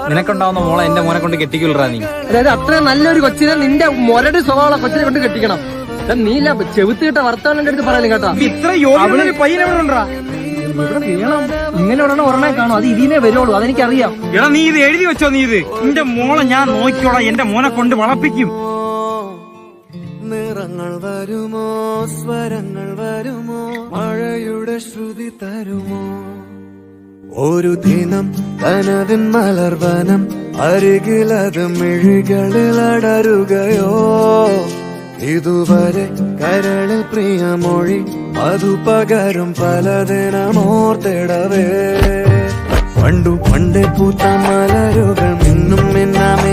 നിനക്കുണ്ടാവുന്ന മോളെ എന്റെ മോനെ കൊണ്ട് കെട്ടിക്കൊള്ളാ നീ. അതായത് അത്രയും നല്ലൊരു കൊച്ചിനെ നിന്റെ മൊരട് സ്വഭാവമുള്ള കൊച്ചിനെ കൊണ്ട് കെട്ടിക്കണം. നീ ഇല്ല ചെവുത്ത് കിട്ട വർത്തമാനം എന്റെ അടുത്ത് പറയലും കേട്ടോ. ഇത്ര പയ്യൻ എവിടെ ഉണ്ടാ? ഇവിടെ വീണം ഇങ്ങനെ ഉടനെ ഉടനെ കാണും. അത് ഇതിനെ വരുള്ളൂ, അതെനിക്കറിയാം. എടാ നീ ഇത് എഴുതി വെച്ചോ. നീ ഇത് എന്റെ മോളെ ഞാൻ നോക്കിക്കോളാം. എന്റെ മോനെ കൊണ്ട് വളപ്പിക്കും. നിറങ്ങൾ വരുമോ, സ്വരങ്ങൾ വരുമോ, മഴയുടെ ശ്രുതി തരുമോ? ഒരു ദിനം കനവിൻ മലർവനം, അരികിലത് മിഴികളിൽ അടരുകയോ? ഇതുവരെ കരളിൽ പ്രിയമൊഴി അതു പകരും പലതിനമോർത്തിടവേ. പണ്ടു പണ്ടേ പൂത്ത മലരുകൾ മിന്നും മിന്നാമേ